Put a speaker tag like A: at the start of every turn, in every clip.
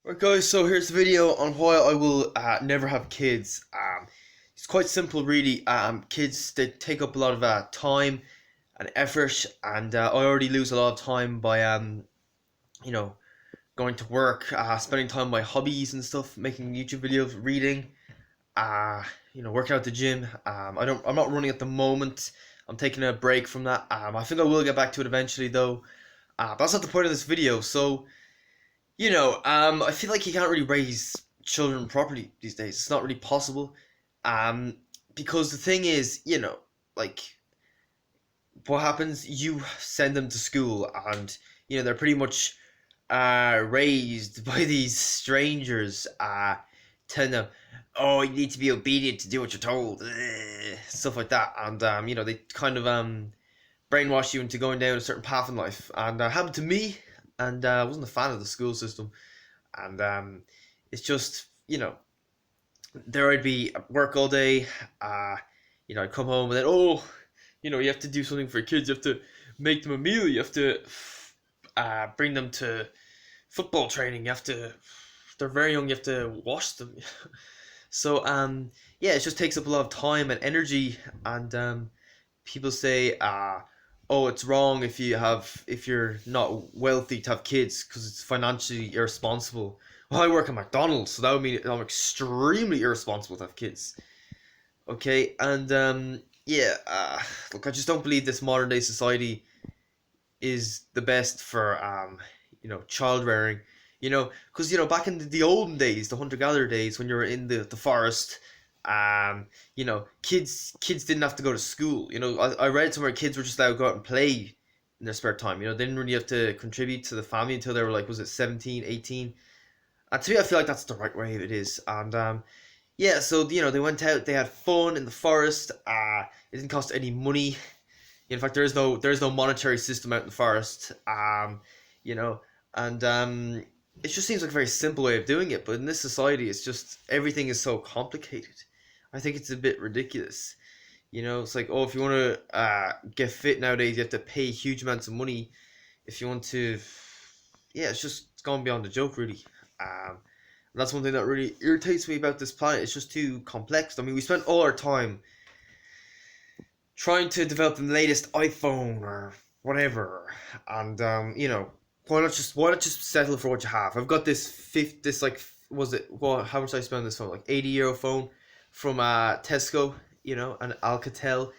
A: Right guys, so here's the video on why I will never have kids. It's quite simple really. Kids, they take up a lot of time and effort, and I already lose a lot of time by you know going to work, spending time on my hobbies and stuff, making YouTube videos, reading, working out at the gym. I'm not running at the moment. I'm taking a break from that. I think I will get back to it eventually though. But that's not the point of this video. So I feel like you can't really raise children properly these days. It's not really possible. Um, because the thing is, like what happens, you send them to school and they're pretty much raised by these strangers telling them, oh, you need to be obedient to do what you're told, stuff like that. And they kind of brainwash you into going down a certain path in life. And that happened to me, and I wasn't a fan of the school system. And it's just, there I'd be at work all day. I'd come home and then, you have to do something for your kids. You have to make them a meal. You have to bring them to football training. You have to, if they're very young, you have to wash them. So, yeah, it just takes up a lot of time and energy. And people say, oh, it's wrong if you're not wealthy to have kids because it's financially irresponsible. Well, I work at McDonald's, so that would mean I'm extremely irresponsible to have kids. Okay, and yeah, look, I just don't believe this modern day society is the best for child rearing. Because back in the olden days, the hunter gatherer days, when you were in the forest, kids didn't have to go to school. I read somewhere kids were just allowed to go out and play in their spare time. They didn't really have to contribute to the family until they were like, was it 17, 18? And to me, I feel like that's the right way it is. And yeah, so they went out, they had fun in the forest. It didn't cost any money. In fact, there is no monetary system out in the forest. You know, and it just seems like a very simple way of doing it. But in this society, it's just everything is so complicated. I think it's a bit ridiculous. It's like, oh, if you want to get fit nowadays, you have to pay huge amounts of money. If you want to, yeah, it's gone beyond the joke, really. Um, and that's one thing that really irritates me about this planet. It's just too complex. I mean, we spent all our time trying to develop the latest iPhone or whatever, and why not just settle for what you have? I've got this like, was it, well, how much did I spend on this phone? Like €80 phone from Tesco, and Alcatel.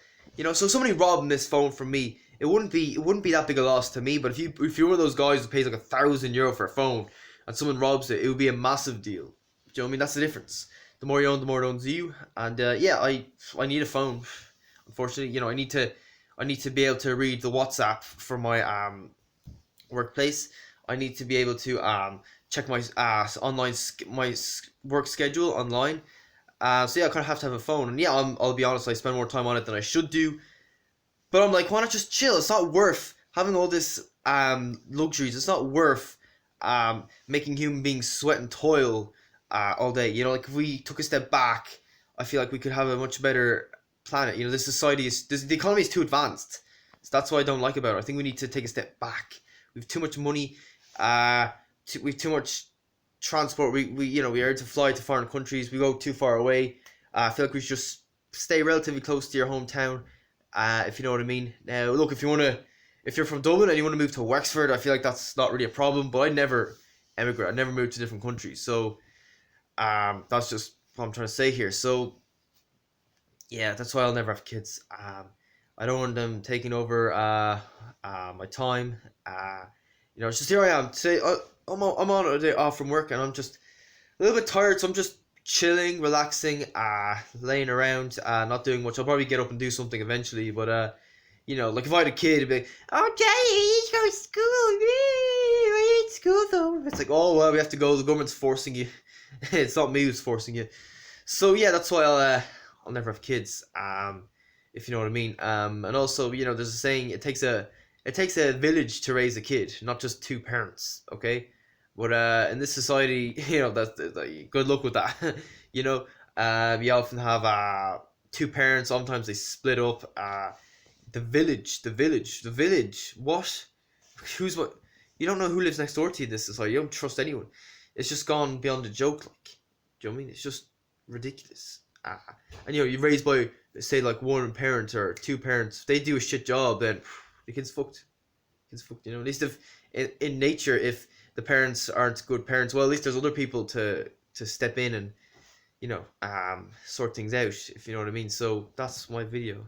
A: So somebody robbing this phone from me, it wouldn't be that big a loss to me. But if you're one of those guys who pays like €1,000 for a phone and someone robs it, it would be a massive deal. Do you know what I mean? That's the difference. The more you own, the more it owns you. And yeah, I need a phone. Unfortunately, I need to be able to read the WhatsApp for my workplace. I need to be able to check my work schedule online. So yeah, I kind of have to have a phone, and yeah, I'll be honest, I spend more time on it than I should do. But I'm like, why not just chill? It's not worth having all this luxuries. It's not worth making human beings sweat and toil all day. Like if we took a step back, I feel like we could have a much better planet. This society the economy is too advanced. So that's what I don't like about it. I think we need to take a step back. We've too much money. We've too much transport. We are to fly to foreign countries. We go too far away. I feel like we should just stay relatively close to your hometown, if you know what I mean. Now, look, if you're from Dublin and you want to move to Wexford, I feel like that's not really a problem. But I never emigrate. I never moved to different countries. So that's just what I'm trying to say here. So yeah, that's why I'll never have kids. I don't want them taking over my time. It's just here I am. Today, I'm on a day off from work, and I'm just a little bit tired, so I'm just chilling, relaxing, laying around, not doing much. I'll probably get up and do something eventually, but like if I had a kid, it'd be like, oh, Daddy, you go to school. I hate school though. It's like, oh well, we have to go. The government's forcing you. It's not me who's forcing you. So yeah, that's why I'll never have kids. If you know what I mean. And also, there's a saying, it takes a village to raise a kid, not just two parents. Okay, but in this society, that's good luck with that. You often have two parents. Sometimes they split up. The village. What? Who's what? You don't know who lives next door to you in this society. You don't trust anyone. it's just gone beyond a joke. Like, do you know what I mean? It's just ridiculous. And you raised by, say, like one parent or two parents. If they do a shit job, then the kid's fucked. Kid's fucked. At least if in nature, if the parents aren't good parents, well, at least there's other people to step in and sort things out. If you know what I mean. So that's my video.